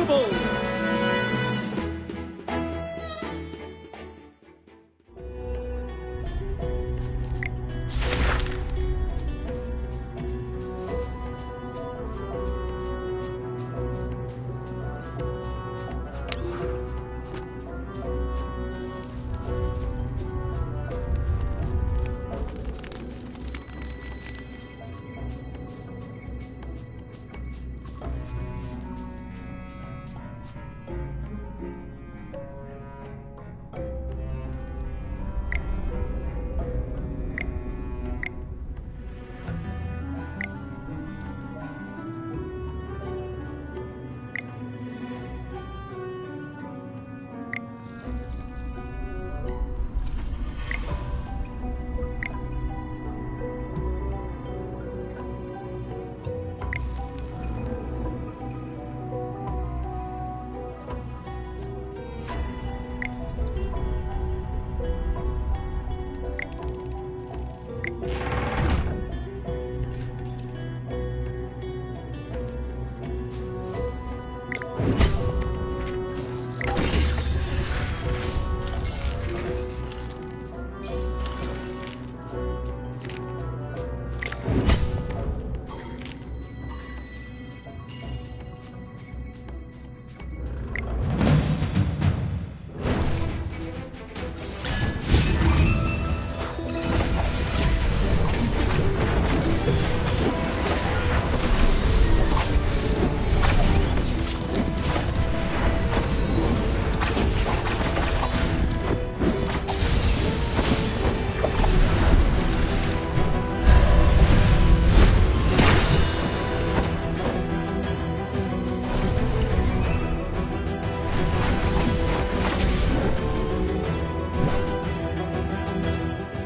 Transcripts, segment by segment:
unbreakable!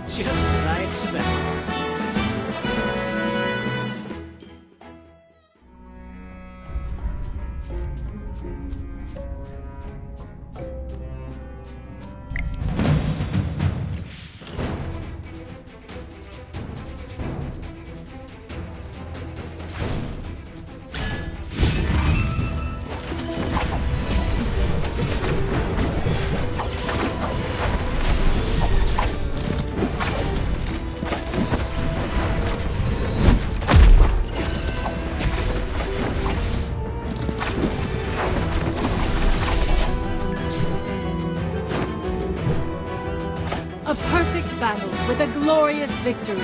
Just as I expected. A perfect battle with a glorious victory.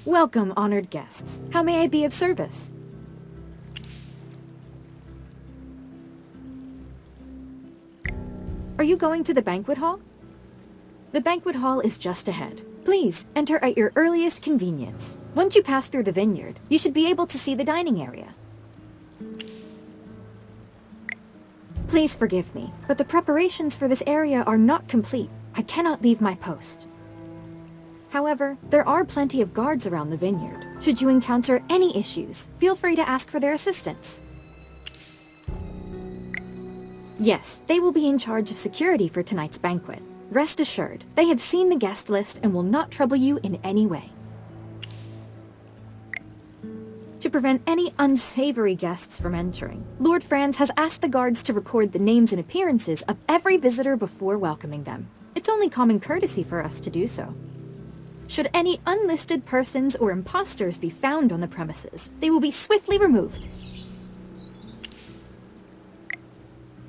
Welcome, honored guests. How may I be of service? Are you going to the banquet hall? The banquet hall is just ahead. Please, enter at your earliest convenience. Once you pass through the vineyard, you should be able to see the dining area. Please forgive me, but the preparations for this area are not complete. I cannot leave my post. However, there are plenty of guards around the vineyard. Should you encounter any issues, feel free to ask for their assistance. Yes, they will be in charge of security for tonight's banquet. Rest assured, they have seen the guest list and will not trouble you in any way. To prevent any unsavory guests from entering, Lord Franz has asked the guards to record the names and appearances of every visitor before welcoming them. It's only common courtesy for us to do so. Should any unlisted persons or imposters be found on the premises, they will be swiftly removed.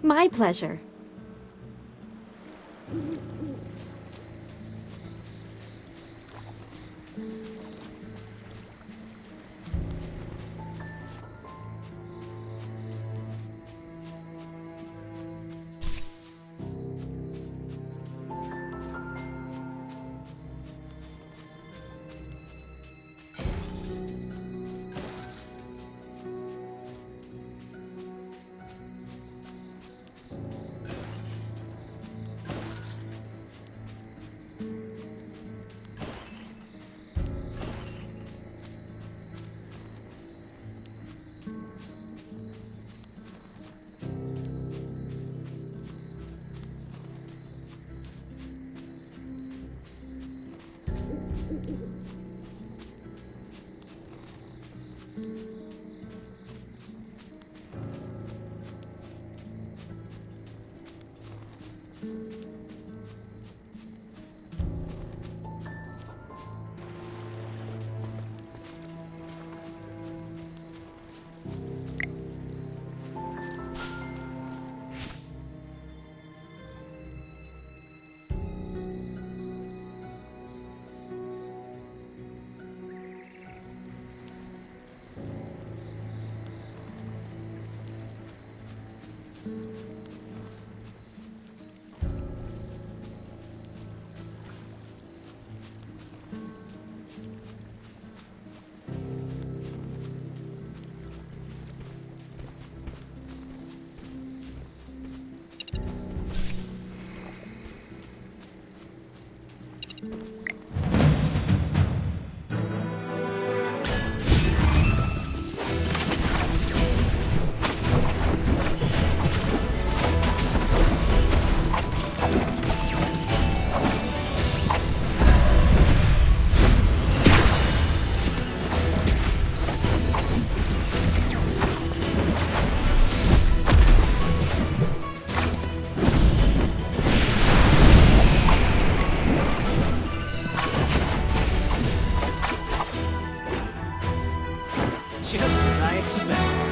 My pleasure. Just as I expected.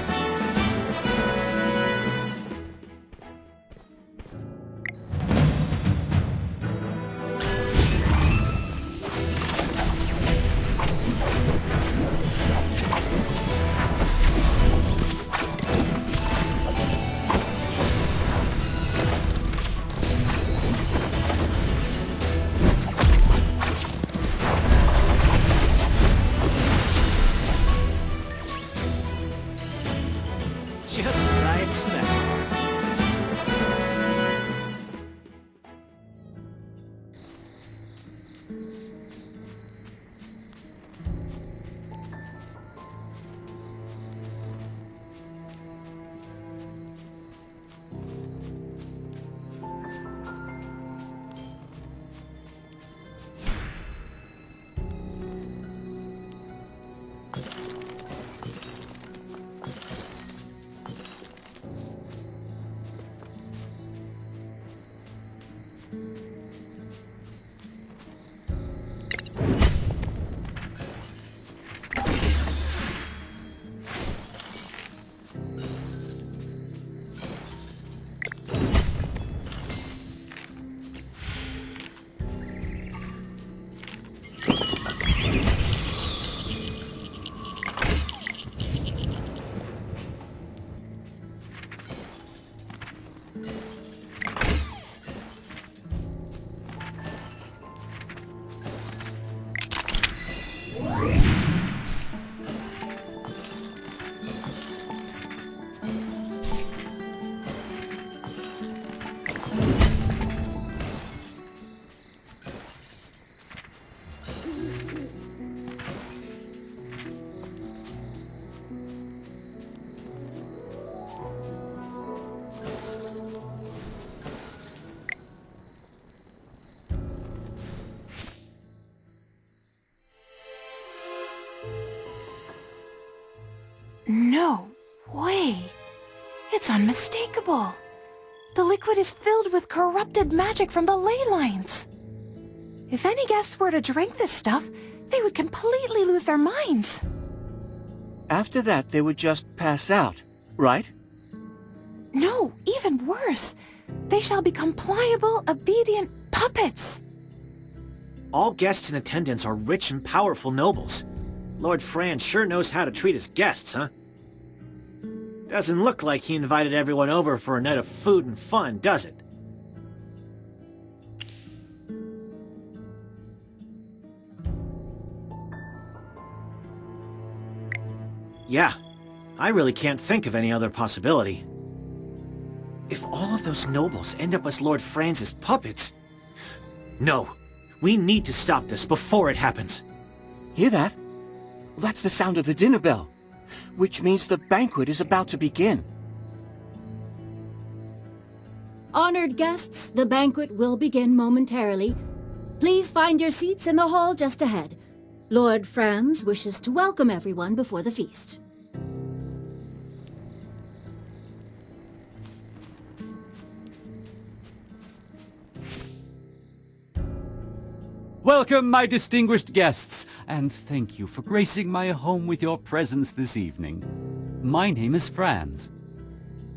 No way. It's unmistakable. The liquid is filled with corrupted magic from the ley lines. If any guests were to drink this stuff, they would completely lose their minds. After that, they would just pass out, right? No, even worse. They shall become pliable, obedient puppets. All guests in attendance are rich and powerful nobles. Lord Franz sure knows how to treat his guests, huh? Doesn't look like he invited everyone over for a night of food and fun, does it? Yeah, I really can't think of any other possibility. If all of those nobles end up as Lord Franz's puppets... No, we need to stop this before it happens. Hear that? That's the sound of the dinner bell, which means the banquet is about to begin. Honored guests, the banquet will begin momentarily. Please find your seats in the hall just ahead. Lord Franz wishes to welcome everyone before the feast. Welcome, my distinguished guests, and thank you for gracing my home with your presence this evening. My name is Franz.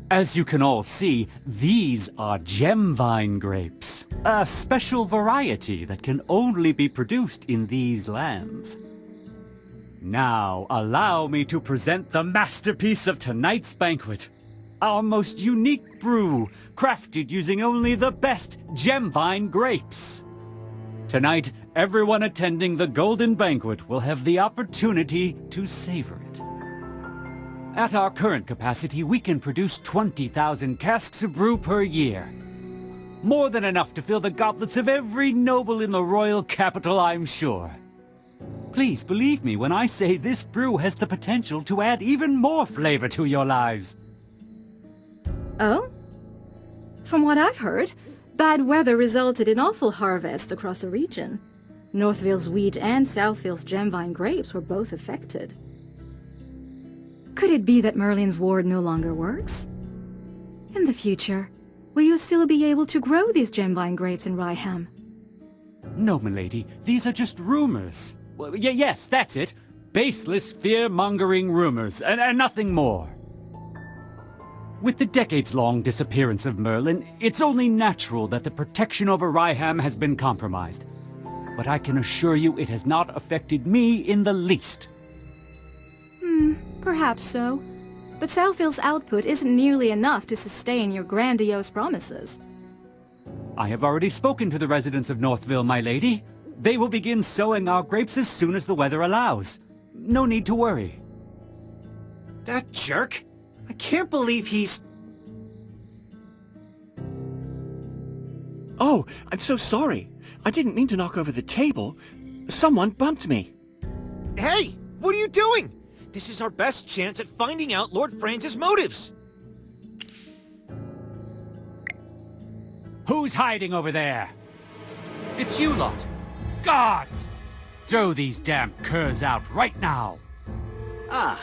As you can all see, these are gemvine grapes, a special variety that can only be produced in these lands. Now, allow me to present the masterpiece of tonight's banquet, our most unique brew, crafted using only the best gemvine grapes. Tonight, everyone attending the Golden Banquet will have the opportunity to savor it. At our current capacity, we can produce 20,000 casks of brew per year. More than enough to fill the goblets of every noble in the royal capital, I'm sure. Please believe me when I say this brew has the potential to add even more flavor to your lives. Oh? From what I've heard, bad weather resulted in awful harvests across the region. Northville's wheat and Southville's gemvine grapes were both affected. Could it be that Merlin's ward no longer works? In the future, will you still be able to grow these gemvine grapes in Ryham? No, milady, these are just rumors. Well, yes, that's it. Baseless, fear-mongering rumors, and nothing more. With the decades-long disappearance of Merlin, it's only natural that the protection over Ryham has been compromised. But I can assure you it has not affected me in the least. Perhaps so. But Southville's output isn't nearly enough to sustain your grandiose promises. I have already spoken to the residents of Northville, my lady. They will begin sowing our grapes as soon as the weather allows. No need to worry. That jerk? I can't believe he's... Oh, I'm so sorry. I didn't mean to knock over the table. Someone bumped me. Hey! What are you doing? This is our best chance at finding out Lord Franz's motives. Who's hiding over there? It's you lot. Guards! Throw these damn curs out right now. Ah,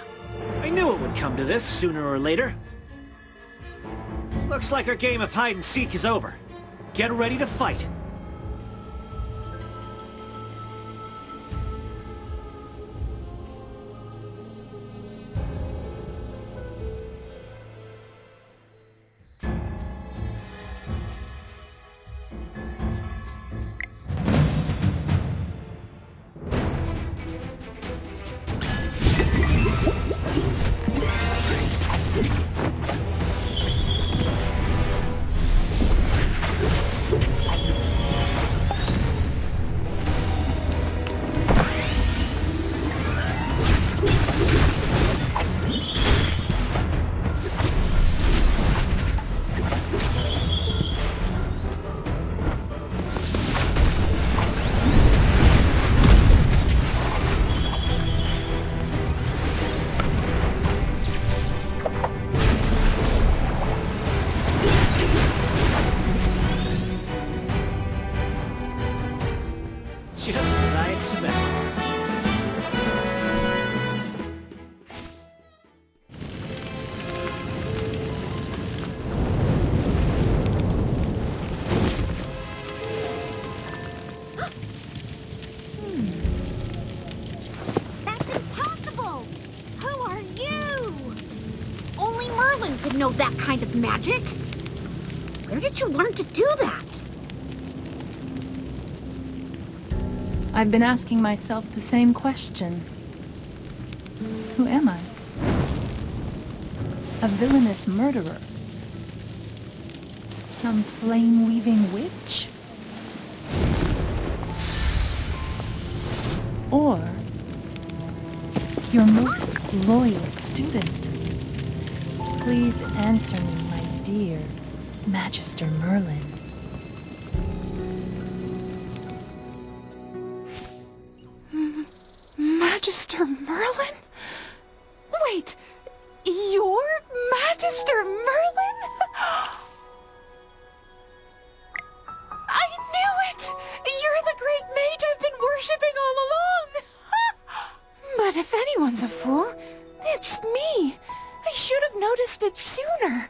I knew it would come to this sooner or later. Looks like our game of hide-and-seek is over. Get ready to fight. to know that kind of magic. Where did you learn to do that? I've been asking myself the same question. Who am I? A villainous murderer? Some flame-weaving witch? Or your most loyal student? Please answer me, my dear Magister Merlin. Magister Merlin? Wait, you're Magister Merlin? I knew it! You're the great mage I've been worshipping all along! But if anyone's a fool, it's me. I should have noticed it sooner.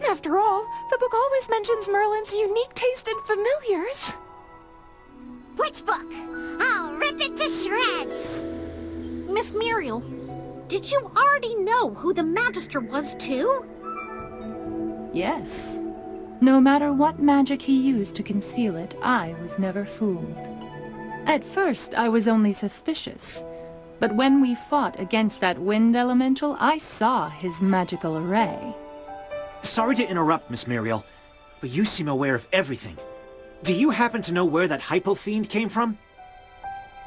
After all, the book always mentions Merlin's unique taste in familiars. Which book? I'll rip it to shreds! Miss Muriel, did you already know who the Magister was, too? Yes. No matter what magic he used to conceal it, I was never fooled. At first, I was only suspicious. But when we fought against that wind elemental, I saw his magical array. Sorry to interrupt, Miss Muriel, but you seem aware of everything. Do you happen to know where that hypo fiend came from?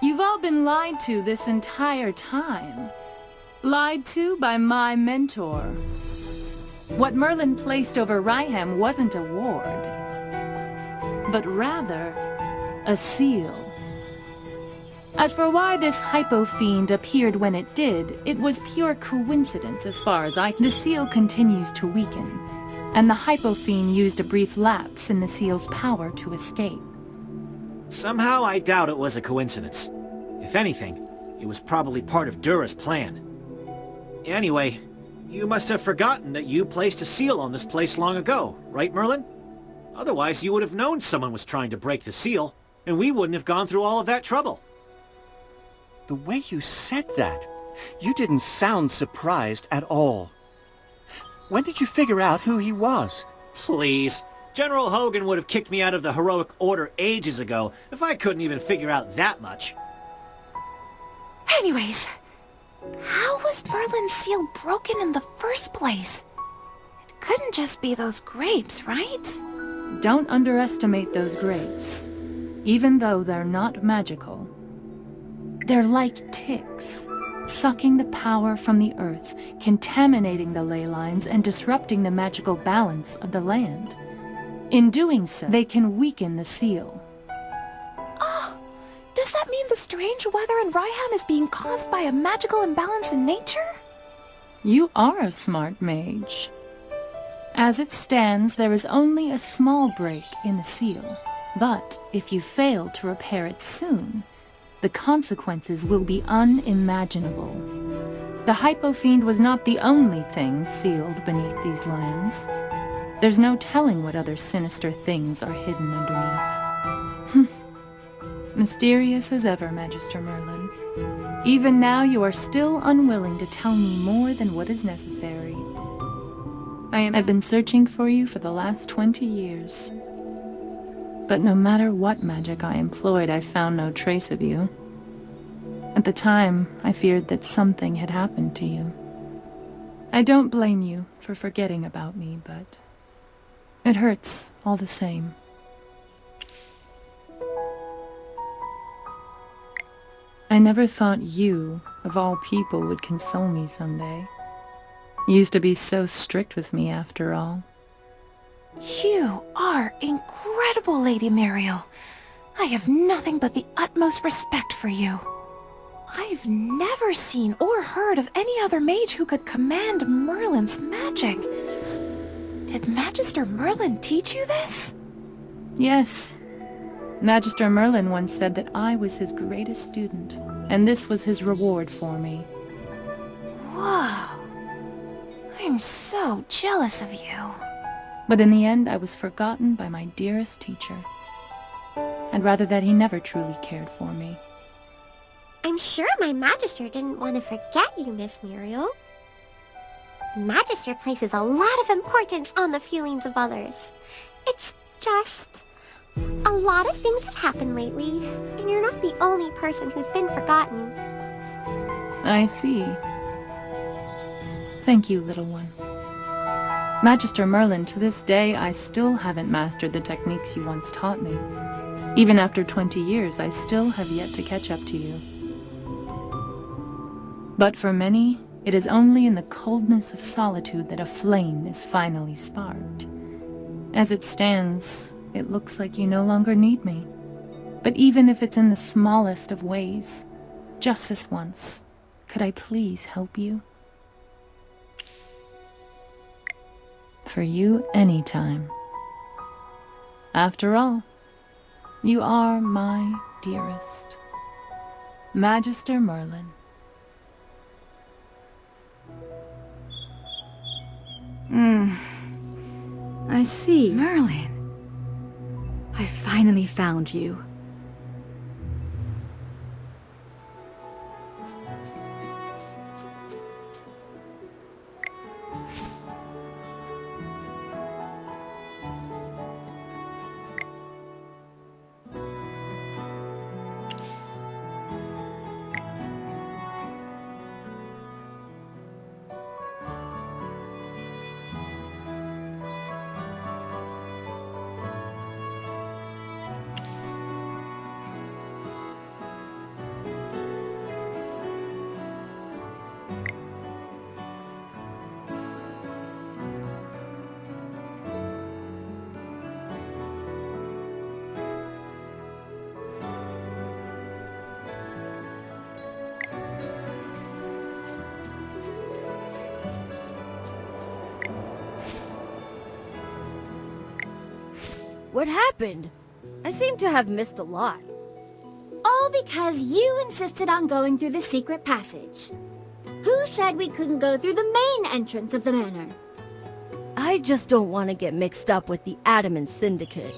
You've all been lied to this entire time. Lied to by my mentor. What Merlin placed over Ryham wasn't a ward, but rather a seal. As for why this hypo fiend appeared when it did, it was pure coincidence as far as The seal continues to weaken, and the hypo fiend used a brief lapse in the seal's power to escape. Somehow I doubt it was a coincidence. If anything, it was probably part of Dura's plan. Anyway, you must have forgotten that you placed a seal on this place long ago, right, Merlin? Otherwise you would have known someone was trying to break the seal, and we wouldn't have gone through all of that trouble. The way you said that, you didn't sound surprised at all. When did you figure out who he was? Please. General Hogan would have kicked me out of the Heroic Order ages ago if I couldn't even figure out that much. Anyways, how was Merlin's seal broken in the first place? It couldn't just be those grapes, right? Don't underestimate those grapes, even though they're not magical. They're like ticks, sucking the power from the earth, contaminating the ley lines, and disrupting the magical balance of the land. In doing so, they can weaken the seal. Oh, does that mean the strange weather in Ryham is being caused by a magical imbalance in nature? You are a smart mage. As it stands, there is only a small break in the seal. But if you fail to repair it soon, the consequences will be unimaginable. The Hypo Fiend was not the only thing sealed beneath these lands. There's no telling what other sinister things are hidden underneath. Mysterious as ever, Magister Merlin. Even now you are still unwilling to tell me more than what is necessary. I've been searching for you for the last 20 years. But no matter what magic I employed, I found no trace of you. At the time, I feared that something had happened to you. I don't blame you for forgetting about me, but it hurts all the same. I never thought you, of all people, would console me someday. You used to be so strict with me after all. You are incredible, Lady Muriel. I have nothing but the utmost respect for you. I've never seen or heard of any other mage who could command Merlin's magic. Did Magister Merlin teach you this? Yes. Magister Merlin once said that I was his greatest student, and this was his reward for me. Whoa. I'm so jealous of you. But in the end, I was forgotten by my dearest teacher. I'd rather that he never truly cared for me. I'm sure my Magister didn't want to forget you, Miss Muriel. Magister places a lot of importance on the feelings of others. It's just... a lot of things have happened lately, and you're not the only person who's been forgotten. I see. Thank you, little one. Magister Merlin, to this day, I still haven't mastered the techniques you once taught me. Even after 20 years, I still have yet to catch up to you. But for many, it is only in the coldness of solitude that a flame is finally sparked. As it stands, it looks like you no longer need me. But even if it's in the smallest of ways, just this once, could I please help you? For you, anytime. After all, you are my dearest. Magister Merlin. I see. Merlin. I finally found you. What happened? I seem to have missed a lot. All because you insisted on going through the secret passage. Who said we couldn't go through the main entrance of the manor? I just don't want to get mixed up with the Adamant Syndicate.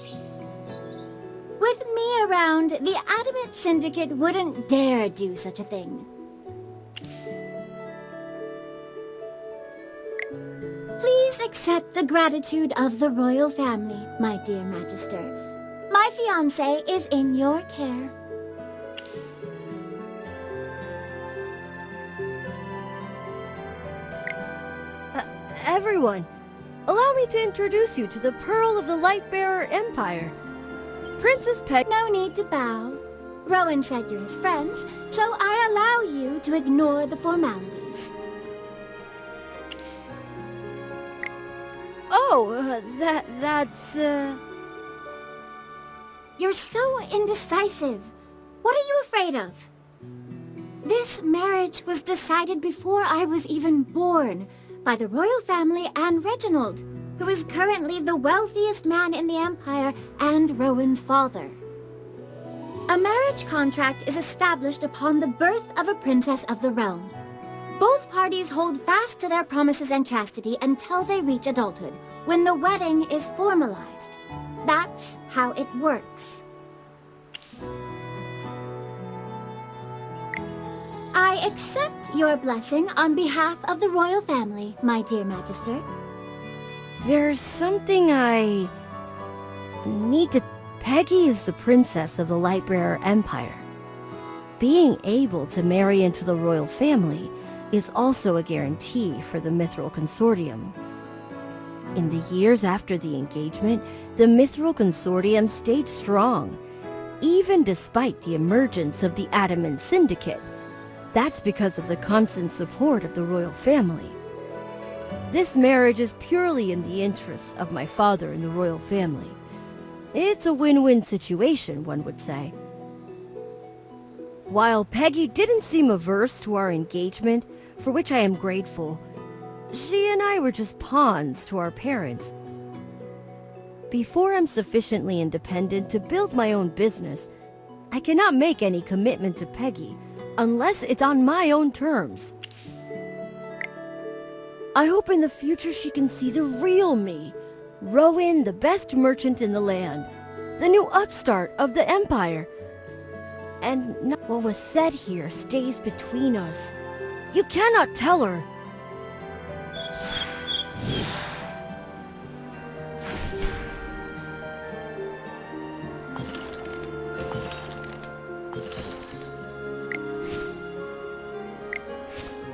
With me around, the Adamant Syndicate wouldn't dare do such a thing. Please accept the gratitude of the royal family, my dear Magister. My fiancé is in your care. Everyone, allow me to introduce you to the Pearl of the Lightbearer Empire. Princess Peg... No need to bow. Rowan said you're his friends, so I allow you to ignore the formalities. Oh, that's... You're so indecisive. What are you afraid of? This marriage was decided before I was even born by the royal family and Reginald, who is currently the wealthiest man in the Empire and Rowan's father. A marriage contract is established upon the birth of a princess of the realm. Both parties hold fast to their promises and chastity until they reach adulthood, when the wedding is formalized. That's how it works. I accept your blessing on behalf of the royal family, my dear Magister. There's something I... need to... Peggy is the princess of the Lightbearer Empire. Being able to marry into the royal family is also a guarantee for the Mithril Consortium. In the years after the engagement, the Mithril Consortium stayed strong, even despite the emergence of the Adamant Syndicate. That's because of the constant support of the royal family. This marriage is purely in the interests of my father and the royal family. It's a win-win situation, one would say. While Peggy didn't seem averse to our engagement, for which I am grateful, she and I were just pawns to our parents. Before I'm sufficiently independent to build my own business, I cannot make any commitment to Peggy unless it's on my own terms. I hope in the future she can see the real me, Rowan, the best merchant in the land, the new upstart of the Empire. And what was said here stays between us. You cannot tell her.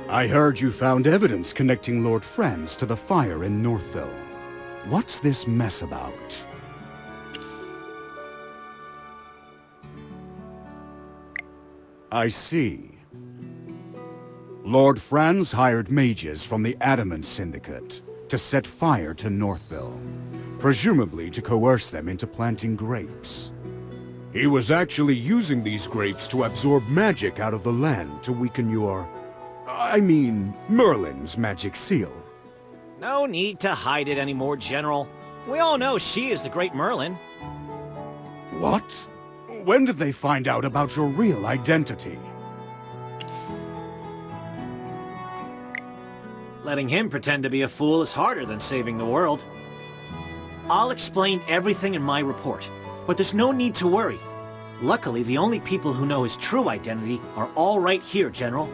I heard you found evidence connecting Lord Franz to the fire in Northville. What's this mess about? I see. Lord Franz hired mages from the Adamant Syndicate to set fire to Northville, presumably to coerce them into planting grapes. He was actually using these grapes to absorb magic out of the land to weaken Merlin's magic seal. No need to hide it anymore, General. We all know she is the great Merlin. What? When did they find out about your real identity? Letting him pretend to be a fool is harder than saving the world. I'll explain everything in my report, but there's no need to worry. Luckily, the only people who know his true identity are all right here, General.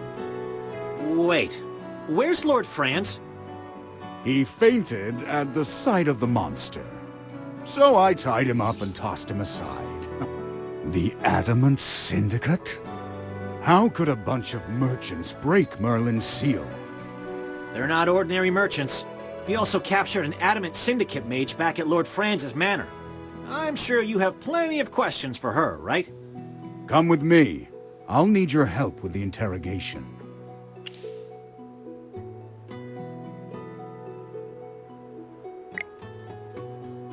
Wait, where's Lord Franz? He fainted at the sight of the monster. So I tied him up and tossed him aside. The Adamant Syndicate? How could a bunch of merchants break Merlin's seal? They're not ordinary merchants. He also captured an Adamant Syndicate mage back at Lord Franz's manor. I'm sure you have plenty of questions for her, right? Come with me. I'll need your help with the interrogation.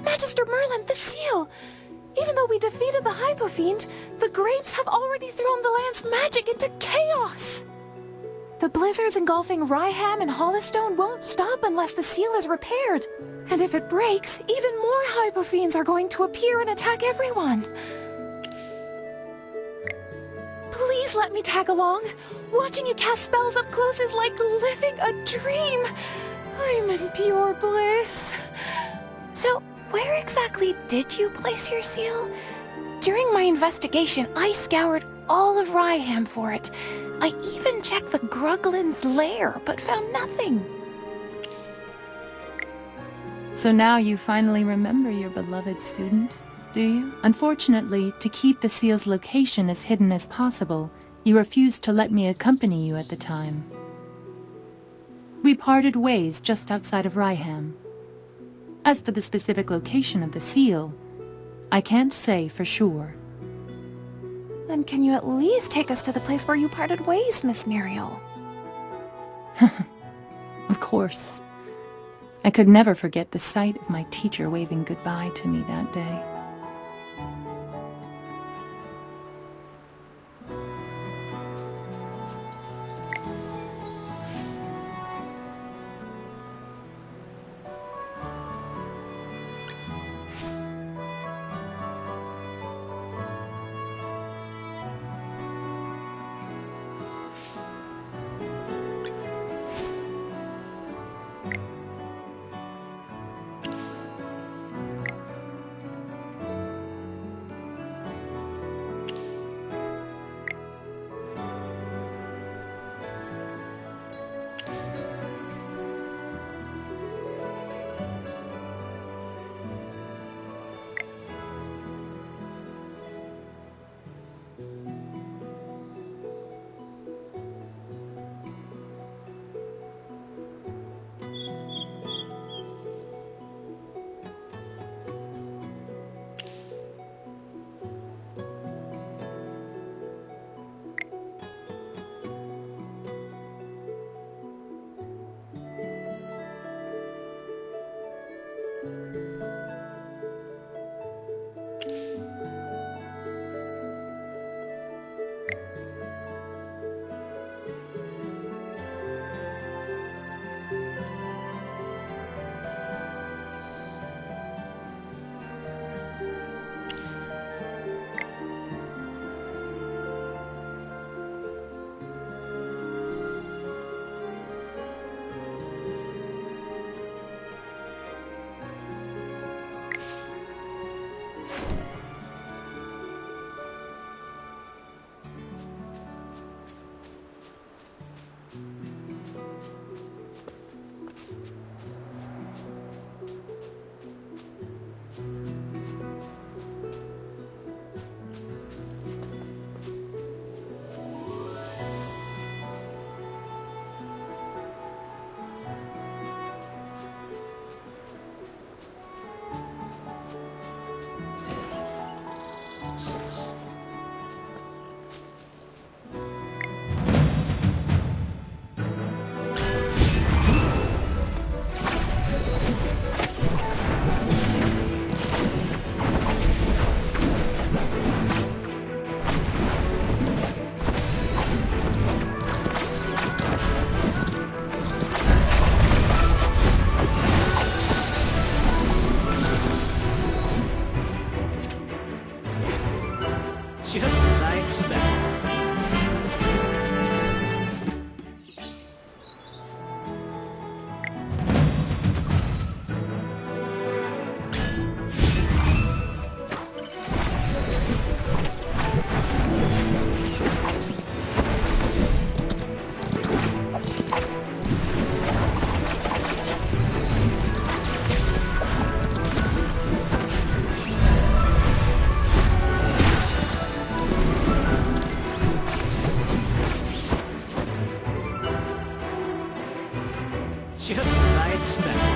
Magister Merlin, the seal! Even though we defeated the Hypofiend, the grapes have already thrown the land's magic into chaos! The blizzards engulfing Ryham and Hollystone won't stop unless the seal is repaired. And if it breaks, even more Hypofiends are going to appear and attack everyone. Please let me tag along. Watching you cast spells up close is like living a dream. I'm in pure bliss. So, where exactly did you place your seal? During my investigation, I scoured all of Ryham for it. I even checked the Gruglin's lair, but found nothing. So now you finally remember your beloved student, do you? Unfortunately, to keep the seal's location as hidden as possible, you refused to let me accompany you at the time. We parted ways just outside of Ryham. As for the specific location of the seal, I can't say for sure. Then can you at least take us to the place where you parted ways, Miss Muriel? Of course. I could never forget the sight of my teacher waving goodbye to me that day. Just as I expected.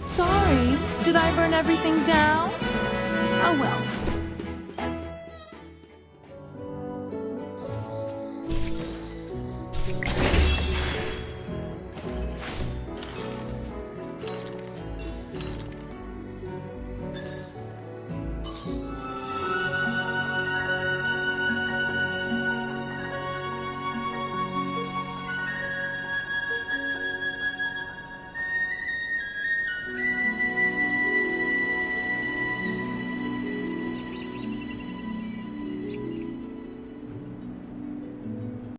Sorry, did I burn everything down? Oh well.